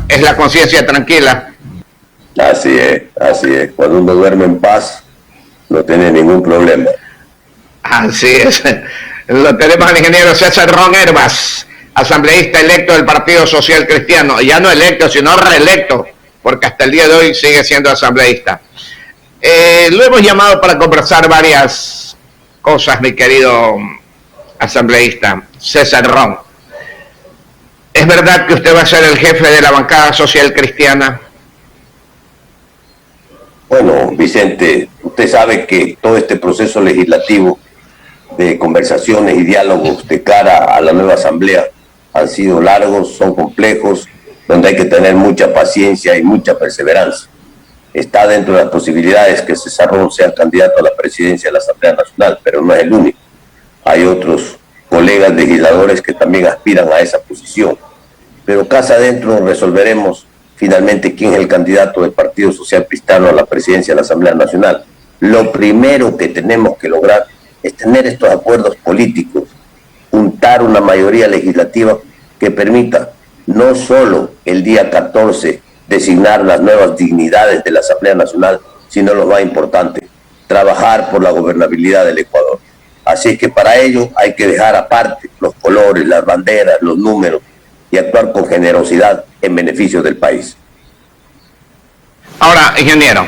es la conciencia tranquila. Así es, así es. Cuando uno duerme en paz, no tiene ningún problema. Así es. Lo tenemos al ingeniero César Ron Hervas, asambleísta electo del Partido Social Cristiano. Ya no electo, sino reelecto, porque hasta el día de hoy sigue siendo asambleísta. Lo hemos llamado para conversar varias cosas, mi querido asambleísta César Ron. ¿Es verdad que usted va a ser el jefe de la bancada social cristiana? Bueno, Vicente, usted sabe que todo este proceso legislativo de conversaciones y diálogos de cara a la nueva asamblea han sido largos, son complejos, donde hay que tener mucha paciencia y mucha perseverancia. Está dentro de las posibilidades que César Ron sea candidato a la presidencia de la Asamblea Nacional, pero no es el único. Hay otros colegas legisladores que también aspiran a esa posición. Pero casa adentro resolveremos finalmente quién es el candidato del Partido Social Cristiano a la presidencia de la Asamblea Nacional. Lo primero que tenemos que lograr es tener estos acuerdos políticos, juntar una mayoría legislativa que permita no solo el día 14 designar las nuevas dignidades de la Asamblea Nacional, sino lo más importante, trabajar por la gobernabilidad del Ecuador. Así que para ello hay que dejar aparte los colores, las banderas, los números y actuar con generosidad en beneficio del país. Ahora, ingeniero,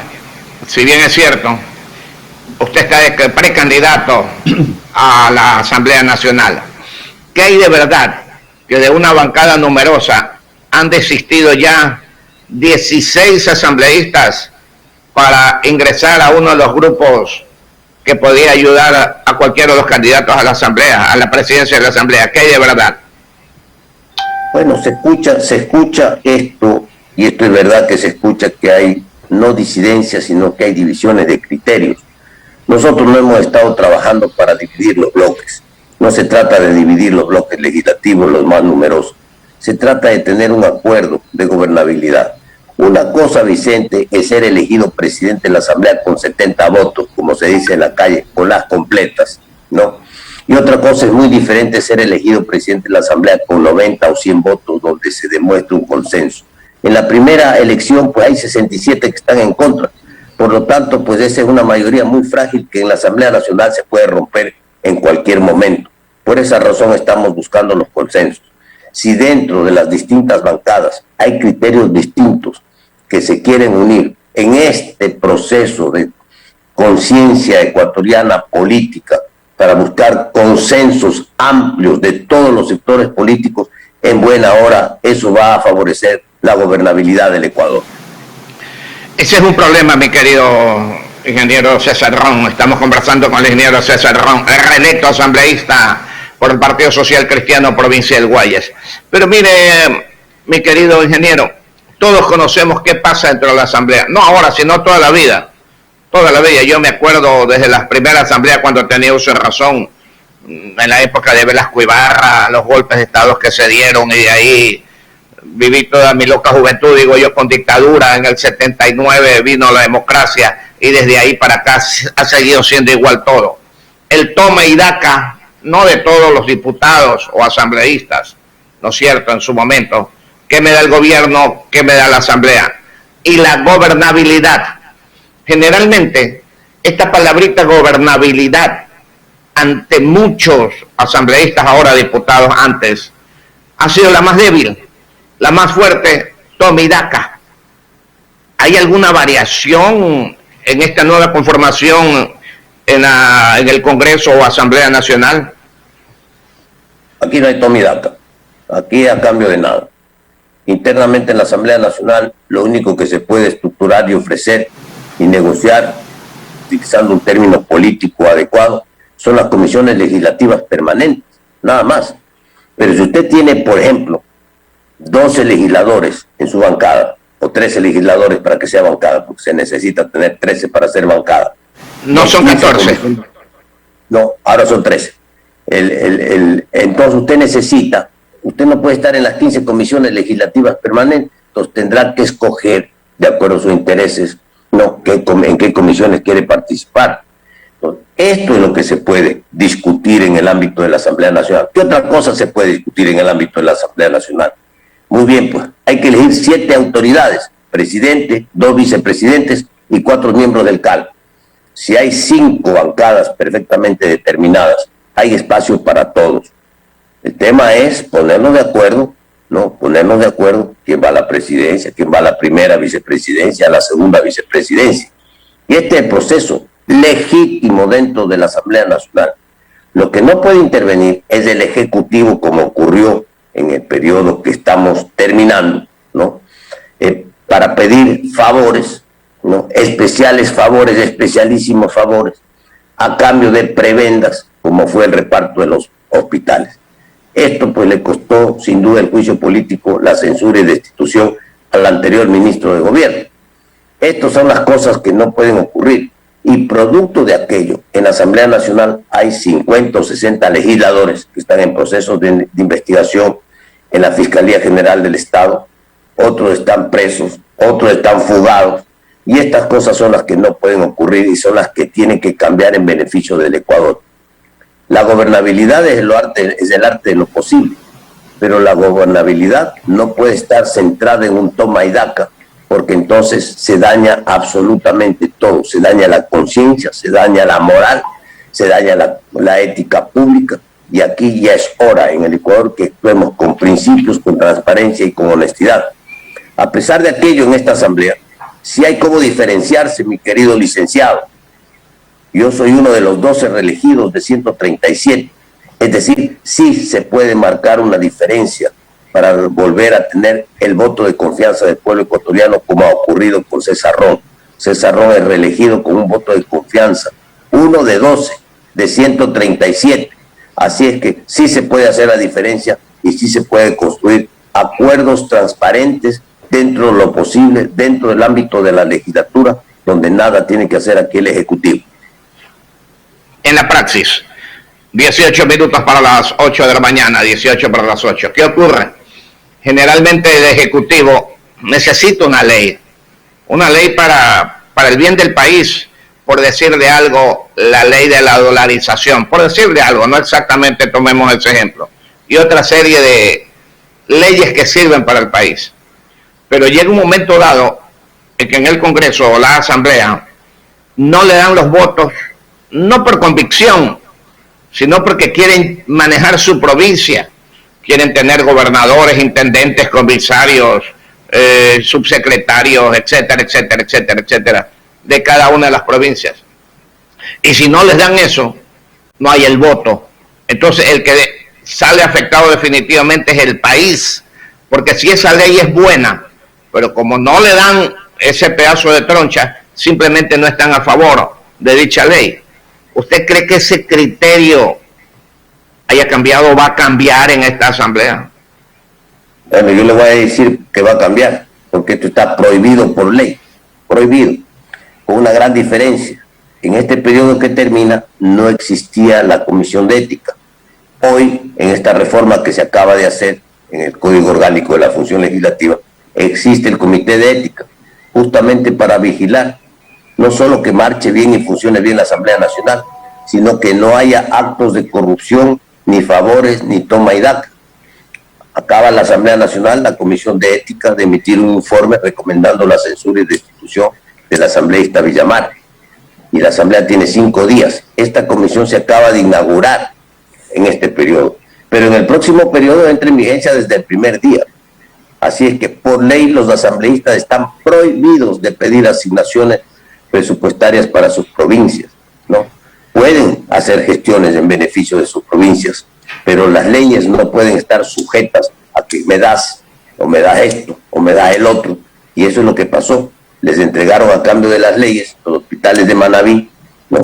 si bien es cierto, usted está de precandidato a la Asamblea Nacional, ¿qué hay de verdad? Que de una bancada numerosa han desistido ya 16 asambleístas para ingresar a uno de los grupos que podría ayudar a cualquiera de los candidatos a la Asamblea, a la presidencia de la Asamblea. ¿Qué hay de verdad? Bueno, se escucha esto, y esto es verdad que se escucha que hay no disidencias, sino que hay divisiones de criterios. Nosotros no hemos estado trabajando para dividir los bloques. No se trata de dividir los bloques legislativos, los más numerosos. Se trata de tener un acuerdo de gobernabilidad. Una cosa, Vicente, es ser elegido presidente de la Asamblea con 70 votos, como se dice en la calle, con las completas, ¿no? Y otra cosa es muy diferente ser elegido presidente de la Asamblea con 90 o 100 votos, donde se demuestra un consenso. En la primera elección, pues hay 67 que están en contra. Por lo tanto, pues esa es una mayoría muy frágil que en la Asamblea Nacional se puede romper en cualquier momento. Por esa razón estamos buscando los consensos. Si dentro de las distintas bancadas hay criterios distintos que se quieren unir en este proceso de conciencia ecuatoriana política para buscar consensos amplios de todos los sectores políticos, en buena hora eso va a favorecer la gobernabilidad del Ecuador. Ese es un problema, mi querido ingeniero César Ron. Estamos conversando con el ingeniero César Ron, reelecto asambleísta por el Partido Social Cristiano Provincia del Guayas. Pero mire, mi querido ingeniero, todos conocemos qué pasa dentro de la asamblea. No ahora, sino toda la vida. Toda la vida. Yo me acuerdo desde las primeras asambleas cuando tenía uso de razón, en la época de Velasco Ibarra, los golpes de estado que se dieron, y de ahí viví toda mi loca juventud, digo yo, con dictadura. En el 79 vino la democracia y desde ahí para acá ha seguido siendo igual todo. El toma y daca, no de todos los diputados o asambleístas, ¿no es cierto?, en su momento, ¿qué me da el gobierno? ¿Qué me da la asamblea? Y la gobernabilidad. Generalmente, esta palabrita gobernabilidad, ante muchos asambleístas, ahora diputados, antes, ha sido la más débil, la más fuerte, toma y daca. ¿Hay alguna variación en esta nueva conformación en el Congreso o Asamblea Nacional? Aquí no hay toma y daca, aquí a cambio de nada. Internamente en la Asamblea Nacional, lo único que se puede estructurar y ofrecer y negociar, utilizando un término político adecuado, son las comisiones legislativas permanentes, nada más. Pero si usted tiene, por ejemplo, 12 legisladores en su bancada, o 13 legisladores para que sea bancada, porque se necesita tener 13 para ser bancada. No son 14. No, ahora son 13. Entonces usted no puede estar en las 15 comisiones legislativas permanentes, entonces tendrá que escoger, de acuerdo a sus intereses, no en qué comisiones quiere participar. Entonces, esto es lo que se puede discutir en el ámbito de la Asamblea Nacional. ¿Qué otra cosa se puede discutir en el ámbito de la Asamblea Nacional? Muy bien, pues hay que elegir 7 autoridades, presidente, 2 vicepresidentes y 4 miembros del CAL. Si hay 5 bancadas perfectamente determinadas, hay espacio para todos. El tema es ponernos de acuerdo, ¿no? Ponernos de acuerdo quién va a la presidencia, quién va a la primera vicepresidencia, a la segunda vicepresidencia. Y este es el proceso legítimo dentro de la Asamblea Nacional. Lo que no puede intervenir es el Ejecutivo, como ocurrió en el periodo que estamos terminando, ¿no? Para pedir favores, ¿no? Especiales favores, especialísimos favores, a cambio de prebendas, como fue el reparto de los hospitales. Esto pues le costó sin duda el juicio político, la censura y destitución al anterior ministro de gobierno. Estas son las cosas que no pueden ocurrir. Y producto de aquello, en la Asamblea Nacional hay 50 o 60 legisladores que están en procesos de investigación en la Fiscalía General del Estado, otros están presos, otros están fugados, y estas cosas son las que no pueden ocurrir y son las que tienen que cambiar en beneficio del Ecuador. La gobernabilidad es el arte de lo posible, pero la gobernabilidad no puede estar centrada en un toma y daca, porque entonces se daña absolutamente todo, se daña la conciencia, se daña la moral, se daña la ética pública, y aquí ya es hora en el Ecuador que actuemos con principios, con transparencia y con honestidad. A pesar de aquello, en esta asamblea, sí hay cómo diferenciarse, mi querido licenciado. Yo soy uno de los 12 reelegidos de 137, es decir, sí se puede marcar una diferencia para volver a tener el voto de confianza del pueblo ecuatoriano, como ha ocurrido con César Ron. César Ron es reelegido con un voto de confianza, 1 de 12, de 137. Así es que sí se puede hacer la diferencia y sí se puede construir acuerdos transparentes dentro de lo posible, dentro del ámbito de la legislatura, donde nada tiene que hacer aquí el Ejecutivo. En la praxis, 18 minutos para las 8 de la mañana, 18 para las 8. ¿Qué ocurre? Generalmente el Ejecutivo necesita una ley para el bien del país, por decirle algo, la ley de la dolarización, por decirle algo, no exactamente tomemos ese ejemplo, y otra serie de leyes que sirven para el país. Pero llega un momento dado en que en el Congreso o la Asamblea no le dan los votos, no por convicción, sino porque quieren manejar su provincia, quieren tener gobernadores, intendentes, comisarios, subsecretarios, etcétera, etcétera, etcétera, etcétera, de cada una de las provincias. Y si no les dan eso, no hay el voto. Entonces el que sale afectado definitivamente es el país, porque si esa ley es buena, pero como no le dan ese pedazo de troncha, simplemente no están a favor de dicha ley. ¿Usted cree que ese criterio haya cambiado o va a cambiar en esta asamblea? Bueno, yo le voy a decir que va a cambiar, porque esto está prohibido por ley, prohibido, con una gran diferencia. En este periodo que termina no existía la Comisión de Ética. Hoy, en esta reforma que se acaba de hacer en el Código Orgánico de la Función Legislativa, existe el Comité de Ética, justamente para vigilar, no solo que marche bien y funcione bien la Asamblea Nacional, sino que no haya actos de corrupción, ni favores, ni toma y daca. Acaba la Asamblea Nacional, la Comisión de Ética, de emitir un informe recomendando la censura y destitución del asambleísta Villamar. Y la Asamblea tiene 5 días. Esta comisión se acaba de inaugurar en este periodo, pero en el próximo periodo entra en vigencia desde el primer día. Así es que por ley los asambleístas están prohibidos de pedir asignaciones presupuestarias para sus provincias, ¿no? Pueden hacer gestiones en beneficio de sus provincias, pero las leyes no pueden estar sujetas a que me das, o me das esto, o me das el otro. Y eso es lo que pasó. Les entregaron a cambio de las leyes los hospitales de Manabí, ¿no?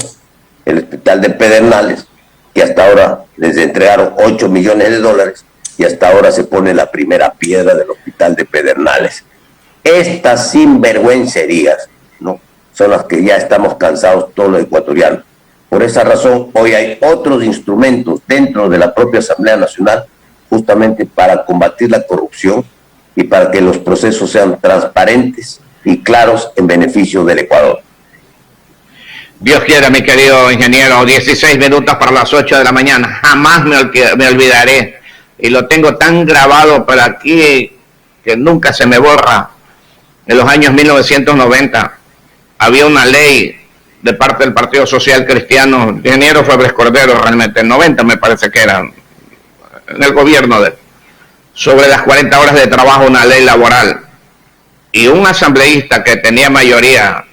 El hospital de Pedernales, que hasta ahora les entregaron $8 millones, y hasta ahora se pone la primera piedra del hospital de Pedernales. Estas sinvergüencerías, ¿no?, son las que ya estamos cansados todos los ecuatorianos. Por esa razón, hoy hay otros instrumentos dentro de la propia Asamblea Nacional, justamente para combatir la corrupción y para que los procesos sean transparentes y claros en beneficio del Ecuador. Dios quiera, mi querido ingeniero, 16 minutos para las 8 de la mañana. Jamás me olvidaré, y lo tengo tan grabado para aquí que nunca se me borra. En los años 1990 había una ley de parte del Partido Social Cristiano, ingeniero Febres Cordero, realmente en 90 me parece que era, en el gobierno sobre las 40 horas de trabajo, una ley laboral. Y un asambleísta que tenía mayoría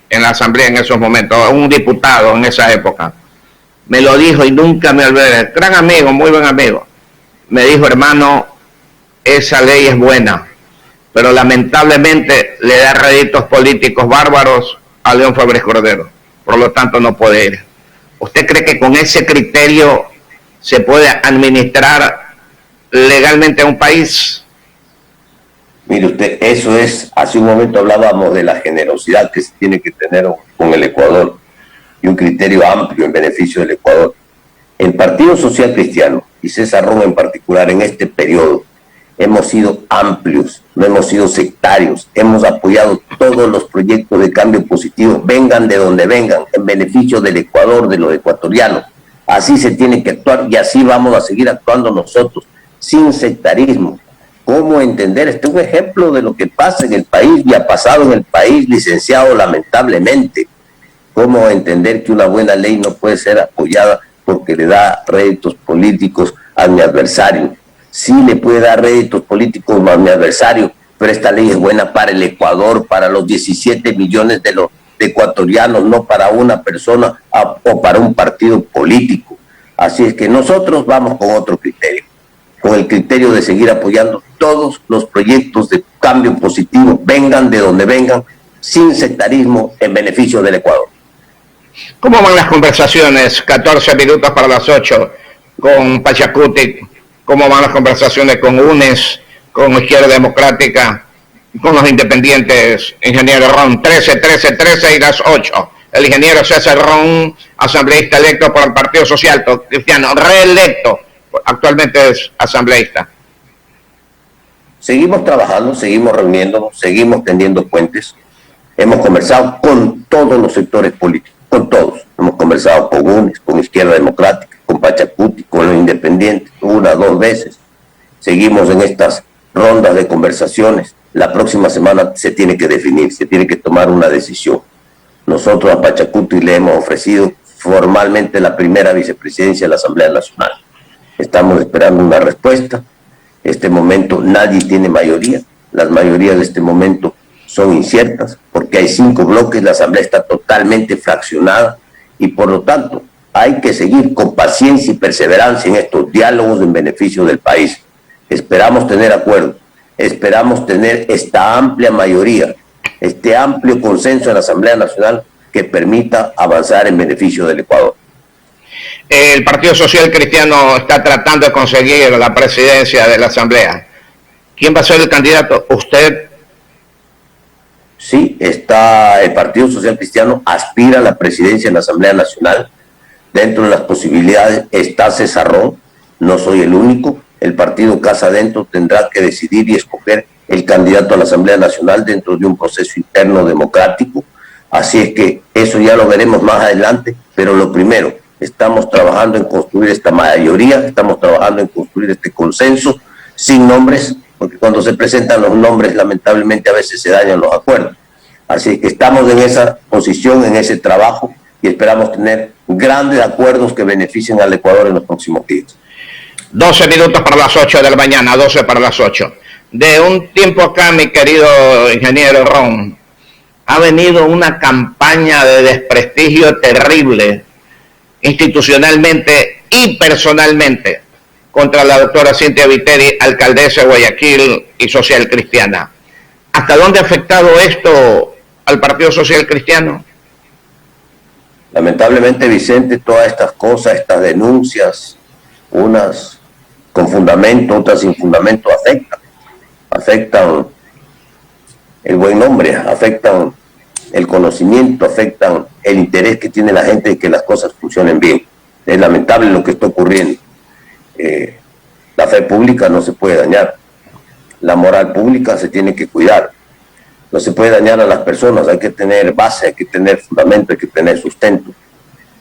en la asamblea en esos momentos, un diputado en esa época, me lo dijo y nunca me olvidé, gran amigo, muy buen amigo, me dijo: hermano, esa ley es buena, pero lamentablemente le da réditos políticos bárbaros a León Febres Cordero, por lo tanto no puede ir. ¿Usted cree que con ese criterio se puede administrar legalmente a un país? Mire usted, eso es, hace un momento hablábamos de la generosidad que se tiene que tener con el Ecuador y un criterio amplio en beneficio del Ecuador. El Partido Social Cristiano y César Ron en particular en este periodo hemos sido amplios, no hemos sido sectarios, hemos apoyado todos los proyectos de cambio positivo, vengan de donde vengan, en beneficio del Ecuador, de los ecuatorianos. Así se tiene que actuar y así vamos a seguir actuando nosotros, sin sectarismo. ¿Cómo entender? Este es un ejemplo de lo que pasa en el país y ha pasado en el país, licenciado, lamentablemente. ¿Cómo entender que una buena ley no puede ser apoyada porque le da réditos políticos a mi adversario? Sí le puede dar réditos políticos a mi adversario, pero esta ley es buena para el Ecuador, para los 17 millones de los ecuatorianos, no para una persona o para un partido político. Así es que nosotros vamos con otro criterio, con el criterio de seguir apoyando todos los proyectos de cambio positivo, vengan de donde vengan, sin sectarismo, en beneficio del Ecuador. ¿Cómo van las conversaciones? 14 minutos para las 8 con Pachacuti. ¿Cómo van las conversaciones con UNES, con Izquierda Democrática, con los independientes? Ingeniero Ron, 13 y las 8. El ingeniero César Ron, asambleísta electo por el Partido Social Cristiano, reelecto, actualmente es asambleísta. Seguimos trabajando, seguimos reuniéndonos, seguimos tendiendo puentes. Hemos conversado con todos los sectores políticos, con todos. Hemos conversado con UNES, con Izquierda Democrática, con Pachacuti, con los independientes, 1 o 2 veces. Seguimos en estas rondas de conversaciones. La próxima semana se tiene que definir, se tiene que tomar una decisión. Nosotros a Pachacuti le hemos ofrecido formalmente la primera vicepresidencia de la Asamblea Nacional. Estamos esperando una respuesta. En este momento nadie tiene mayoría. Las mayorías de este momento son inciertas porque hay 5 bloques, la Asamblea está totalmente fraccionada y por lo tanto hay que seguir con paciencia y perseverancia en estos diálogos en beneficio del país. Esperamos tener acuerdo, esperamos tener esta amplia mayoría, este amplio consenso en la Asamblea Nacional que permita avanzar en beneficio del Ecuador. El Partido Social Cristiano está tratando de conseguir la presidencia de la Asamblea. ¿Quién va a ser el candidato? ¿Usted? Sí, el Partido Social Cristiano aspira a la presidencia de la Asamblea Nacional. Dentro de las posibilidades está César Ron, no soy el único. El partido Casa Adentro tendrá que decidir y escoger el candidato a la Asamblea Nacional dentro de un proceso interno democrático. Así es que eso ya lo veremos más adelante, pero lo primero, estamos trabajando en construir esta mayoría, estamos trabajando en construir este consenso sin nombres, porque cuando se presentan los nombres lamentablemente a veces se dañan los acuerdos. Así que estamos en esa posición, en ese trabajo y esperamos tener grandes acuerdos que beneficien al Ecuador en los próximos días. 12 minutos para las 8 de la mañana, 12 para las 8. De un tiempo acá, mi querido ingeniero Ron, ha venido una campaña de desprestigio terrible, institucionalmente y personalmente, contra la doctora Cintia Viteri, alcaldesa de Guayaquil y social cristiana. ¿Hasta dónde ha afectado esto al Partido Social Cristiano? Lamentablemente, Vicente, todas estas cosas, estas denuncias, unas con fundamento, otras sin fundamento, afectan el buen nombre, afectan el conocimiento, afectan el interés que tiene la gente de que las cosas funcionen bien. Es lamentable lo que está ocurriendo. La fe pública no se puede dañar, la moral pública se tiene que cuidar, no se puede dañar a las personas, hay que tener base, hay que tener fundamento, hay que tener sustento.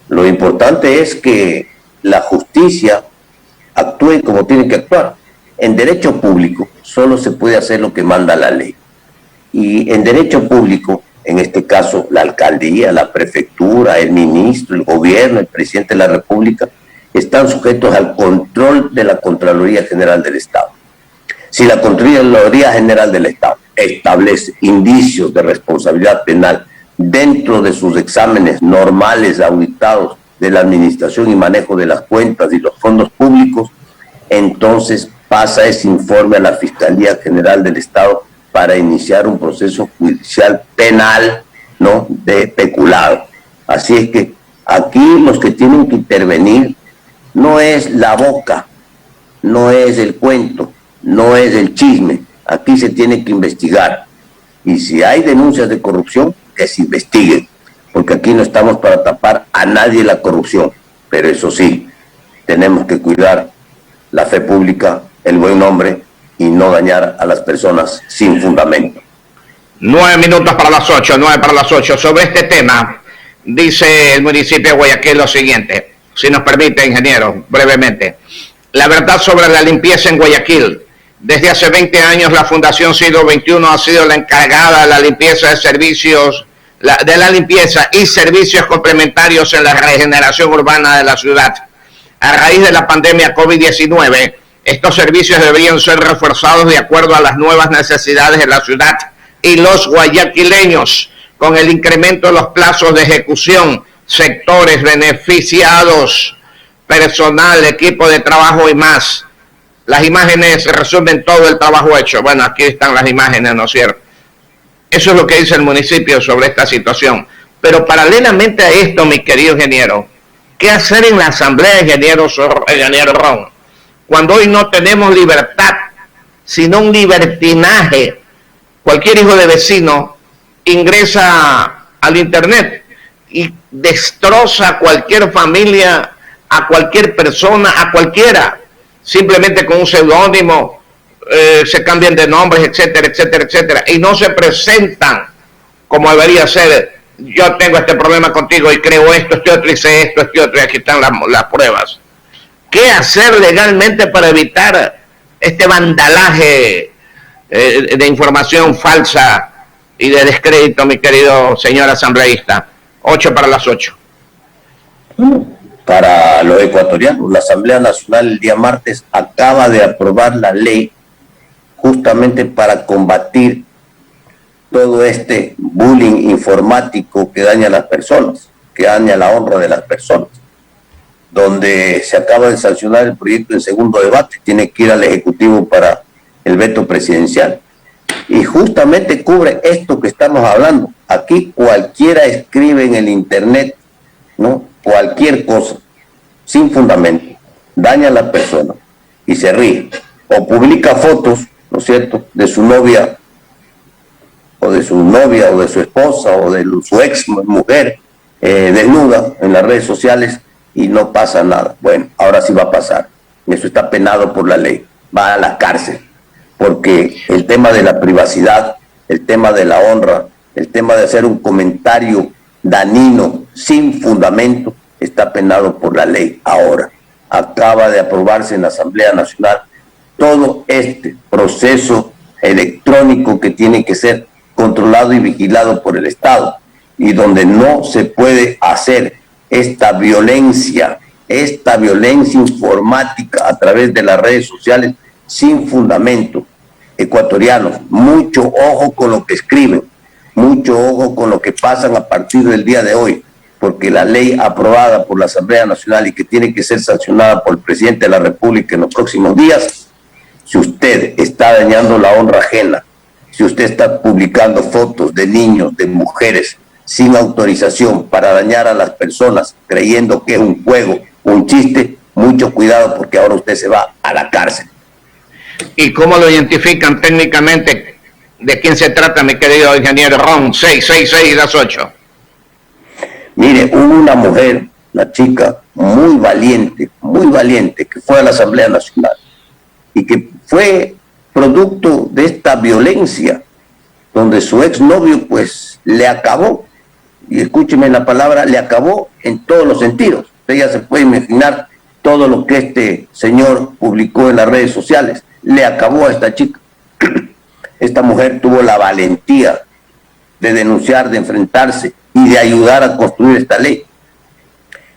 Lo importante es que la justicia actúe como tiene que actuar, En derecho público solo se puede hacer lo que manda la ley. Y en derecho público, en este caso la alcaldía, la prefectura, el ministro, el gobierno, el presidente de la República, están sujetos al control de la Contraloría General del Estado. Si la Contraloría General del Estado establece indicios de responsabilidad penal dentro de sus exámenes normales auditados de la administración y manejo de las cuentas y los fondos públicos, entonces pasa ese informe a la Fiscalía General del Estado para iniciar un proceso judicial penal, ¿no?, de peculado. Así es que aquí los que tienen que intervenir no es la boca, no es el cuento, no es el chisme. Aquí se tiene que investigar. Y si hay denuncias de corrupción, que se investiguen, porque aquí no estamos para tapar a nadie la corrupción. Pero eso sí, tenemos que cuidar la fe pública, el buen nombre y no dañar a las personas sin fundamento. 9 minutos para las 8, 9 para las 8. Sobre este tema, dice el municipio de Guayaquil lo siguiente, si nos permite, ingeniero, brevemente. La verdad sobre la limpieza en Guayaquil. Desde hace 20 años la Fundación Siglo XXI ha sido la encargada de la limpieza de servicios, de la limpieza y servicios complementarios en la regeneración urbana de la ciudad. A raíz de la pandemia COVID-19, estos servicios deberían ser reforzados de acuerdo a las nuevas necesidades de la ciudad y los guayaquileños, con el incremento de los plazos de ejecución, sectores beneficiados, personal, equipo de trabajo y más. Las imágenes resumen todo el trabajo hecho. Bueno, aquí están las imágenes, ¿no es cierto? Eso es lo que dice el municipio sobre esta situación. Pero paralelamente a esto, mi querido ingeniero, ¿qué hacer en la asamblea, ingeniero Ron? Cuando hoy no tenemos libertad, sino un libertinaje. Cualquier hijo de vecino ingresa al internet y destroza a cualquier familia, a cualquier persona, a cualquiera, simplemente con un seudónimo, se cambian de nombres, etcétera, etcétera, etcétera, y no se presentan como debería ser. Yo tengo este problema contigo y creo esto, este otro, y sé esto, este otro, y aquí están las pruebas. ¿Qué hacer legalmente para evitar este vandalaje de información falsa y de descrédito, mi querido señor asambleísta? 8 para las 8. Para los ecuatorianos, la Asamblea Nacional el día martes acaba de aprobar la ley justamente para combatir todo este bullying informático que daña a las personas, que daña la honra de las personas, donde se acaba de sancionar el proyecto en segundo debate, tiene que ir al Ejecutivo para el veto presidencial. Y justamente cubre esto que estamos hablando. Aquí cualquiera escribe en el internet, ¿no?, cualquier cosa, sin fundamento, daña a la persona y se ríe. O publica fotos, ¿no es cierto?, de su novia, o de su esposa, o de su ex mujer, desnuda en las redes sociales, y no pasa nada. Bueno, ahora sí va a pasar. Eso está penado por la ley. Va a la cárcel. Porque el tema de la privacidad, el tema de la honra, el tema de hacer un comentario dañino sin fundamento, está penado por la ley. Ahora, acaba de aprobarse en la Asamblea Nacional todo este proceso electrónico que tiene que ser controlado y vigilado por el Estado, y donde no se puede hacer esta violencia informática a través de las redes sociales sin fundamento. Ecuatorianos, mucho ojo con lo que escriben, mucho ojo con lo que pasan a partir del día de hoy, porque la ley aprobada por la Asamblea Nacional y que tiene que ser sancionada por el presidente de la República en los próximos días, si usted está dañando la honra ajena, si usted está publicando fotos de niños, de mujeres, sin autorización para dañar a las personas, creyendo que es un juego, un chiste, mucho cuidado, porque ahora usted se va a la cárcel. ¿Y cómo lo identifican técnicamente? ¿De quién se trata, mi querido ingeniero Ron? 666 y las 8. Mire, hubo una mujer, una chica muy valiente, que fue a la Asamblea Nacional y que fue producto de esta violencia, donde su exnovio pues le acabó, y escúcheme la palabra, le acabó en todos los sentidos. Usted ya se puede imaginar todo lo que este señor publicó en las redes sociales. le acabó a esta chica. Esta mujer tuvo la valentía de denunciar, de enfrentarse y de ayudar a construir esta ley.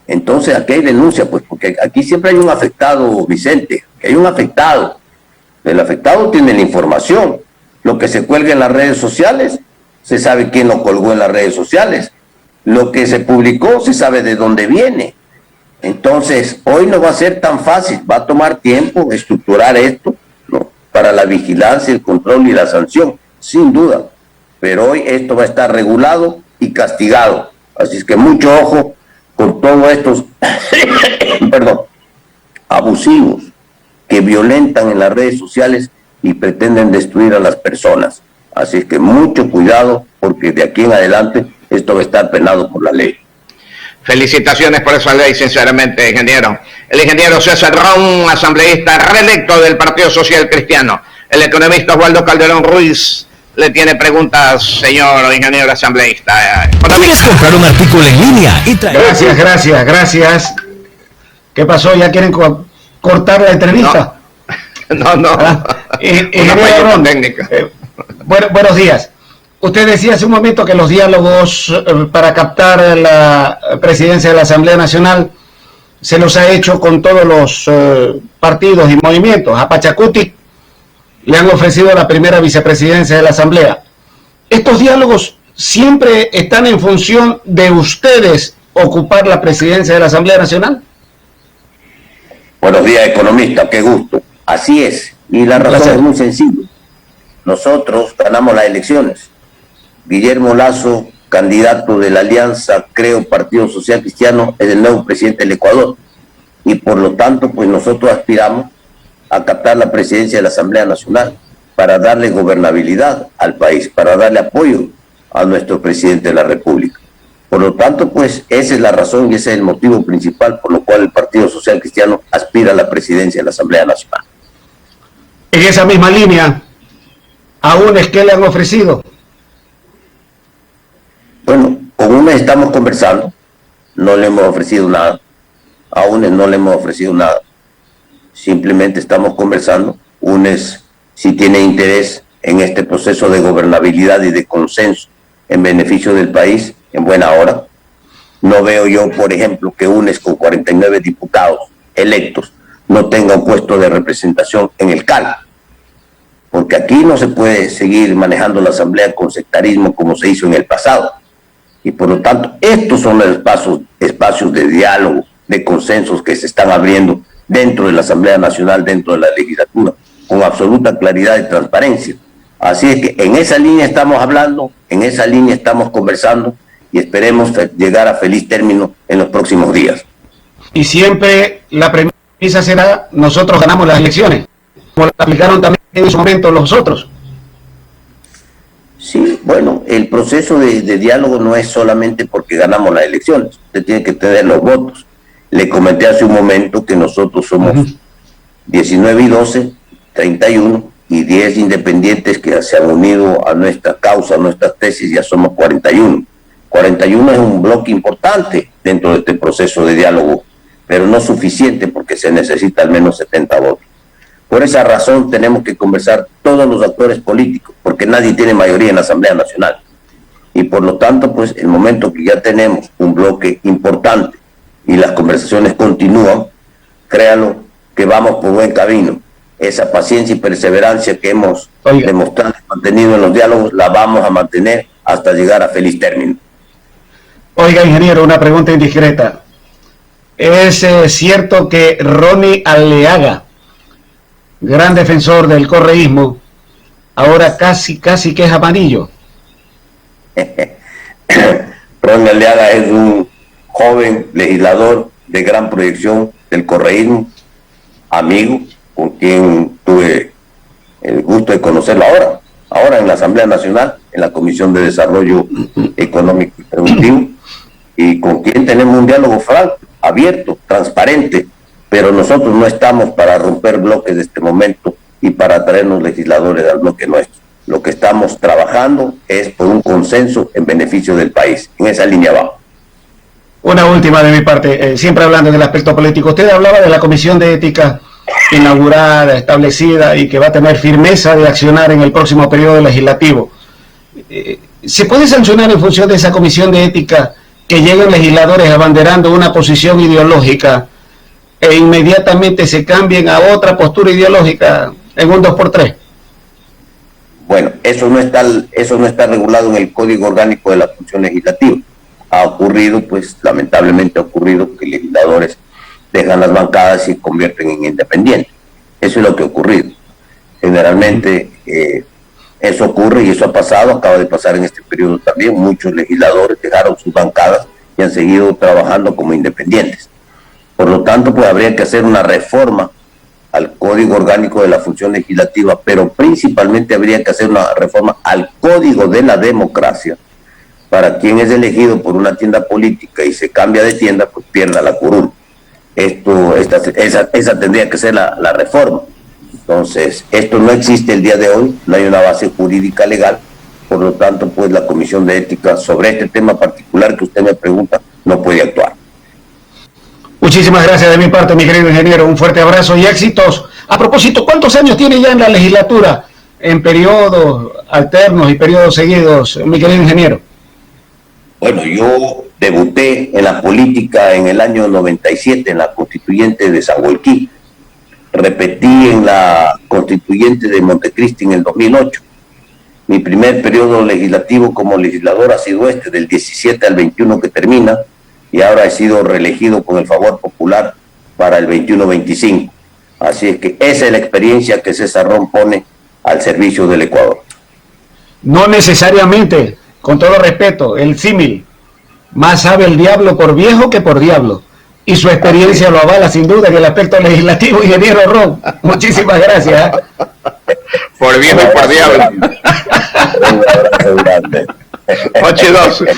Entonces aquí hay denuncia, pues, porque aquí siempre hay un afectado, Vicente, que hay un afectado. El afectado tiene la información. Lo que se cuelga en las redes sociales, se sabe quién lo colgó en las redes sociales. Lo que se publicó, se sabe de dónde viene. Entonces, hoy no va a ser tan fácil, va a tomar tiempo estructurar esto, ¿no?, para la vigilancia, el control y la sanción, sin duda. Pero hoy esto va a estar regulado y castigado. Así es que mucho ojo con todos estos perdón, abusivos que violentan en las redes sociales y pretenden destruir a las personas. Así es que mucho cuidado, porque de aquí en adelante esto va a estar penado por la ley. Felicitaciones por esa ley, sinceramente, ingeniero. El ingeniero César Ron, asambleísta reelecto del Partido Social Cristiano. El economista Osvaldo Calderón Ruiz le tiene preguntas, señor ingeniero asambleísta. ¿Quieres comprar un artículo en línea? Y Gracias. ¿Qué pasó? ¿Ya quieren cortar la entrevista? No. Ingeniero Ron, buenos días. Usted decía hace un momento que los diálogos para captar la presidencia de la Asamblea Nacional se los ha hecho con todos los partidos y movimientos. A Pachacuti le han ofrecido la primera vicepresidencia de la Asamblea. ¿Estos diálogos siempre están en función de ustedes ocupar la presidencia de la Asamblea Nacional? Buenos días, economista, qué gusto. Así es, y la razón es muy sencilla. Nosotros ganamos las elecciones. Guillermo Lasso, candidato de la Alianza, creo, Partido Social Cristiano, es el nuevo presidente del Ecuador. Y por lo tanto, pues nosotros aspiramos a captar la presidencia de la Asamblea Nacional para darle gobernabilidad al país, para darle apoyo a nuestro presidente de la República. Por lo tanto, pues esa es la razón y ese es el motivo principal por lo cual el Partido Social Cristiano aspira a la presidencia de la Asamblea Nacional. En esa misma línea, ¿aún es que le han ofrecido? Bueno, con UNES estamos conversando, no le hemos ofrecido nada, a UNES no le hemos ofrecido nada, simplemente estamos conversando. UNES sí tiene interés en este proceso de gobernabilidad y de consenso en beneficio del país en buena hora. No veo yo, por ejemplo, que UNES con 49 diputados electos no tenga un puesto de representación en el CAL, porque aquí no se puede seguir manejando la Asamblea con sectarismo como se hizo en el pasado. Y por lo tanto, estos son los espacios de diálogo, de consensos que se están abriendo dentro de la Asamblea Nacional, dentro de la legislatura, con absoluta claridad y transparencia. Así es que en esa línea estamos hablando, en esa línea estamos conversando y esperemos llegar a feliz término en los próximos días. Y siempre la premisa será: nosotros ganamos las elecciones, como la aplicaron también en su momento los otros. Sí, bueno, el proceso de diálogo no es solamente porque ganamos las elecciones, usted tiene que tener los votos. Le comenté hace un momento que nosotros somos 19 y 12, 31 y 10 independientes que se han unido a nuestra causa, a nuestras tesis, ya somos 41. 41 es un bloque importante dentro de este proceso de diálogo, pero no suficiente porque se necesita al menos 70 votos. Por esa razón tenemos que conversar todos los actores políticos, porque nadie tiene mayoría en la Asamblea Nacional. Y por lo tanto, pues el momento que ya tenemos un bloque importante y las conversaciones continúan, créanlo que vamos por buen camino. Esa paciencia y perseverancia que hemos demostrado y mantenido en los diálogos, la vamos a mantener hasta llegar a feliz término. Oiga, ingeniero, una pregunta indiscreta. ¿Es cierto que Ronnie Aleaga, gran defensor del correísmo, ahora casi que es amarillo? Ronnie Aleaga es un joven legislador de gran proyección del correísmo, amigo, con quien tuve el gusto de conocerlo ahora en la Asamblea Nacional, en la Comisión de Desarrollo Económico y Productivo, y con quien tenemos un diálogo franco, abierto, transparente, pero nosotros no estamos para romper bloques de este momento y para traernos legisladores al bloque nuestro. Lo que estamos trabajando es por un consenso en beneficio del país. En esa línea vamos. Una última de mi parte, siempre hablando del aspecto político. Usted hablaba de la Comisión de Ética inaugurada, establecida y que va a tener firmeza de accionar en el próximo periodo legislativo. ¿Se puede sancionar en función de esa comisión de ética que lleguen legisladores abanderando una posición ideológica e inmediatamente se cambien a otra postura ideológica en un 2x3? Bueno, eso no está regulado en el Código Orgánico de la Función Legislativa. Ha ocurrido, pues lamentablemente ha ocurrido que legisladores dejan las bancadas y se convierten en independientes. Eso es lo que ha ocurrido. Generalmente eso ocurre y eso ha pasado, acaba de pasar en este periodo también. Muchos legisladores dejaron sus bancadas y han seguido trabajando como independientes. Por lo tanto, pues habría que hacer una reforma al Código Orgánico de la Función Legislativa, pero principalmente habría que hacer una reforma al Código de la Democracia. Para quien es elegido por una tienda política y se cambia de tienda, pues pierda la curul. Esa tendría que ser la reforma. Entonces, esto no existe el día de hoy, no hay una base jurídica legal, por lo tanto, pues la Comisión de Ética sobre este tema particular que usted me pregunta, no puede actuar. Muchísimas gracias de mi parte, mi querido ingeniero, un fuerte abrazo y éxitos. A propósito, ¿cuántos años tiene ya en la legislatura, en periodos alternos y periodos seguidos, mi querido ingeniero? Bueno, yo debuté en la política en el año 97 en la constituyente de Zagualquí. Repetí en la constituyente de Montecristi en el 2008. Mi primer periodo legislativo como legislador ha sido del 17 al 21 que termina, y ahora he sido reelegido con el favor popular para el 21-25. Así es que esa es la experiencia que César Ron pone al servicio del Ecuador. No necesariamente, con todo respeto, el símil, más sabe el diablo por viejo que por diablo. Y su experiencia lo avala sin duda en el aspecto legislativo, ingeniero Ron. Muchísimas gracias. Por viejo y por diablo. 8-2.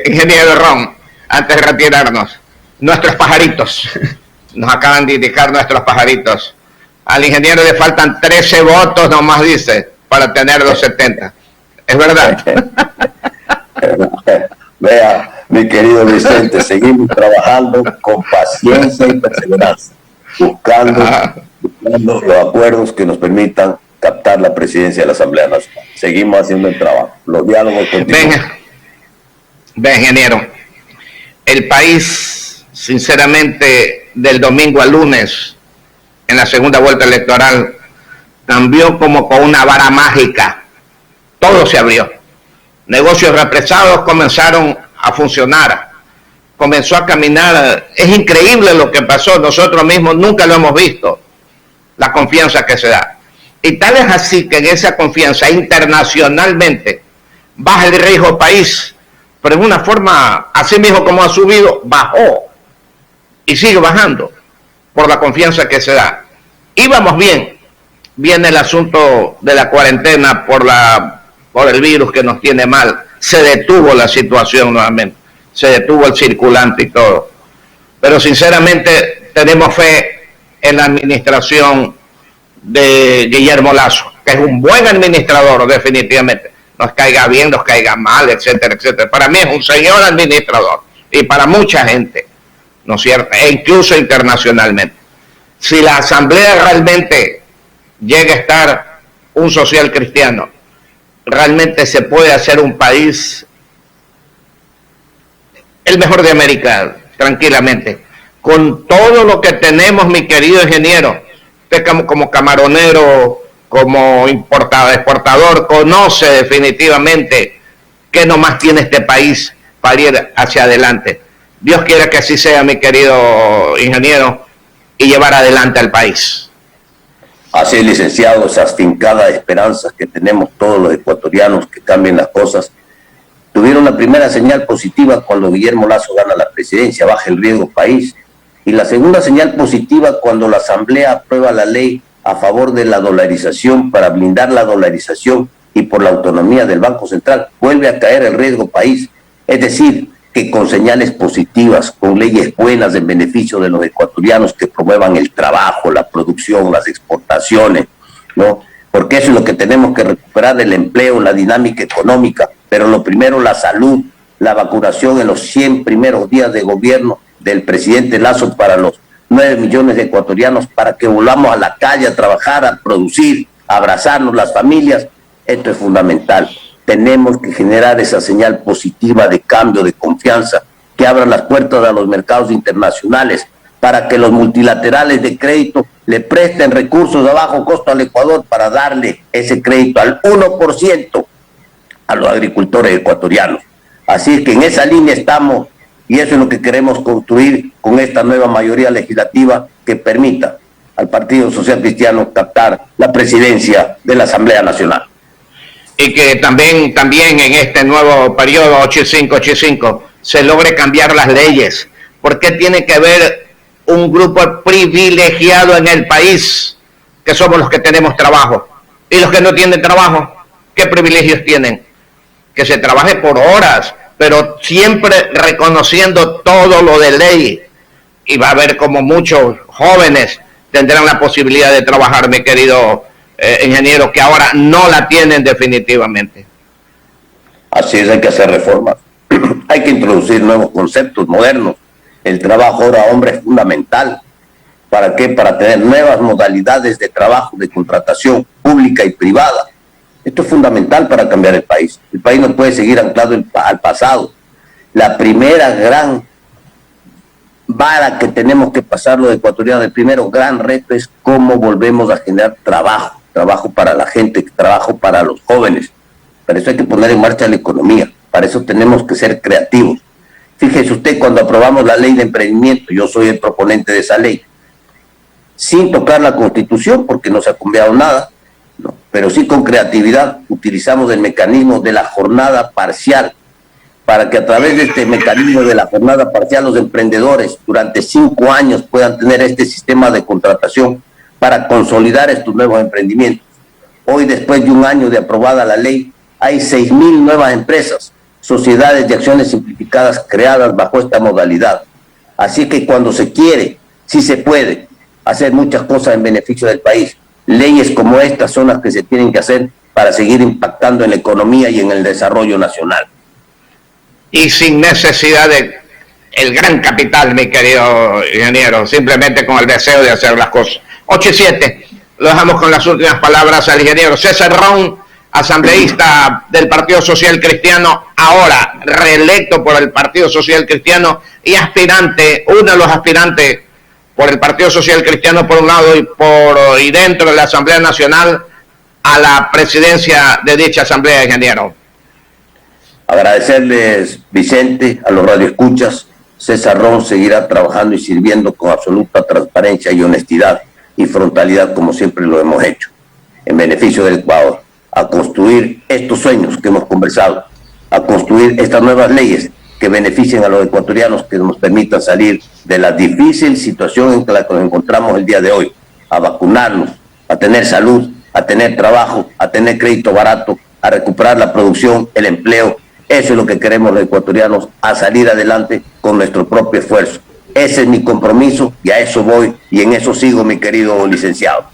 Ingeniero Ron, antes de retirarnos, nuestros pajaritos. Nos acaban de indicar nuestros pajaritos. Al ingeniero le faltan 13 votos nomás, dice, para tener los 70. ¿Es verdad? Vea, mi querido Vicente, seguimos trabajando con paciencia y perseverancia, buscando los acuerdos que nos permitan captar la presidencia de la Asamblea Nacional. Seguimos haciendo el trabajo. Los diálogos continúan. Ven, ingeniero. El país, sinceramente, del domingo al lunes, en la segunda vuelta electoral, cambió como con una vara mágica. Todo se abrió. Negocios represados comenzaron a funcionar. Comenzó a caminar. Es increíble lo que pasó. Nosotros mismos nunca lo hemos visto. La confianza que se da. Y tal es así que en esa confianza internacionalmente baja el riesgo país, pero en una forma, así mismo como ha subido, bajó y sigue bajando por la confianza que se da. Íbamos bien, viene el asunto de la cuarentena por el virus que nos tiene mal, se detuvo la situación nuevamente, se detuvo el circulante y todo, pero sinceramente tenemos fe en la administración de Guillermo Lasso, que es un buen administrador definitivamente, nos caiga bien, nos caiga mal, etcétera, etcétera. Para mí es un señor administrador y para mucha gente, ¿no es cierto? E incluso internacionalmente. Si la Asamblea realmente llega a estar un social cristiano, realmente se puede hacer un país el mejor de América, tranquilamente, con todo lo que tenemos, mi querido ingeniero. Usted como camaronero, como exportador, conoce definitivamente qué nomás tiene este país para ir hacia adelante. Dios quiera que así sea, mi querido ingeniero, y llevar adelante al país. Así es, licenciado, esas fincadas esperanzas que tenemos todos los ecuatorianos que cambien las cosas, tuvieron la primera señal positiva cuando Guillermo Lasso gana la presidencia, baja el riesgo país, y la segunda señal positiva cuando la Asamblea aprueba la ley a favor de la dolarización para blindar la dolarización y por la autonomía del Banco Central, vuelve a caer el riesgo país. Es decir, que con señales positivas, con leyes buenas en beneficio de los ecuatorianos que promuevan el trabajo, la producción, las exportaciones, ¿no? Porque eso es lo que tenemos que recuperar, el empleo, la dinámica económica, pero lo primero, la salud, la vacunación en los 100 primeros días de gobierno del presidente Lasso para los 9 millones de ecuatorianos para que volvamos a la calle a trabajar, a producir, a abrazarnos las familias. Esto es fundamental. Tenemos que generar esa señal positiva de cambio, de confianza, que abran las puertas a los mercados internacionales para que los multilaterales de crédito le presten recursos a bajo costo al Ecuador para darle ese crédito al 1% a los agricultores ecuatorianos. Así es que en esa línea estamos y eso es lo que queremos construir con esta nueva mayoría legislativa que permita al Partido Social Cristiano captar la presidencia de la Asamblea Nacional. Y que también en este nuevo periodo 85-85 se logre cambiar las leyes. ¿Por qué tiene que haber un grupo privilegiado en el país, que somos los que tenemos trabajo? Y los que no tienen trabajo, ¿qué privilegios tienen? Que se trabaje por horas, pero siempre reconociendo todo lo de ley. Y va a haber como muchos jóvenes tendrán la posibilidad de trabajar, mi querido ingeniero, que ahora no la tienen definitivamente. Así es, hay que hacer reformas. Hay que introducir nuevos conceptos modernos. El trabajo hora hombre es fundamental. ¿Para qué? Para tener nuevas modalidades de trabajo, de contratación pública y privada. Esto es fundamental para cambiar el país. El país no puede seguir anclado al pasado. La primera gran vara que tenemos que pasar los ecuatorianos, el primero gran reto es cómo volvemos a generar trabajo para la gente, trabajo para los jóvenes. Para eso hay que poner en marcha la economía, para eso tenemos que ser creativos. Fíjese usted, cuando aprobamos la ley de emprendimiento, yo soy el proponente de esa ley, sin tocar la Constitución, porque no se ha cambiado nada, ¿no? Pero sí con creatividad utilizamos el mecanismo de la jornada parcial, para que a través de este mecanismo de la jornada parcial los emprendedores durante 5 años puedan tener este sistema de contratación para consolidar estos nuevos emprendimientos. Hoy, después de un año de aprobada la ley, hay 6,000 nuevas empresas, sociedades de acciones simplificadas creadas bajo esta modalidad. Así que cuando se quiere, sí se puede hacer muchas cosas en beneficio del país. Leyes como estas son las que se tienen que hacer para seguir impactando en la economía y en el desarrollo nacional. Y sin necesidad de el gran capital, mi querido ingeniero, simplemente con el deseo de hacer las cosas. 8 y 7, lo dejamos con las últimas palabras al ingeniero César Ron, asambleísta del Partido Social Cristiano, ahora reelecto por el Partido Social Cristiano y aspirante, uno de los aspirantes por el Partido Social Cristiano por un lado y dentro de la Asamblea Nacional a la presidencia de dicha asamblea, ingeniero. Agradecerles, Vicente, a los radioescuchas. César Ron seguirá trabajando y sirviendo con absoluta transparencia y honestidad y frontalidad, como siempre lo hemos hecho, en beneficio del Ecuador, a construir estos sueños que hemos conversado, a construir estas nuevas leyes que beneficien a los ecuatorianos, que nos permitan salir de la difícil situación en la que nos encontramos el día de hoy, a vacunarnos, a tener salud, a tener trabajo, a tener crédito barato, a recuperar la producción, el empleo. Eso es lo que queremos los ecuatorianos, a salir adelante con nuestro propio esfuerzo. Ese es mi compromiso y a eso voy y en eso sigo, mi querido licenciado.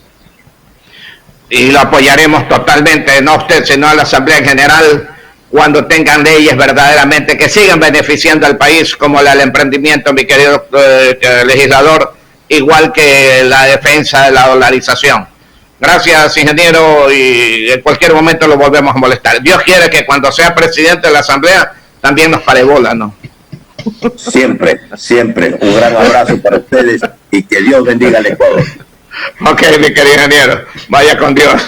Y lo apoyaremos totalmente, no a usted, sino a la Asamblea en general, cuando tengan leyes verdaderamente que sigan beneficiando al país, como la del emprendimiento, mi querido legislador, igual que la defensa de la dolarización. Gracias, ingeniero, y en cualquier momento lo volvemos a molestar. Dios quiere que cuando sea presidente de la Asamblea también nos pare bola, ¿no? Siempre, siempre. Un gran abrazo para ustedes y que Dios bendiga al Ecuador. Ok, mi querido ingeniero. Vaya con Dios.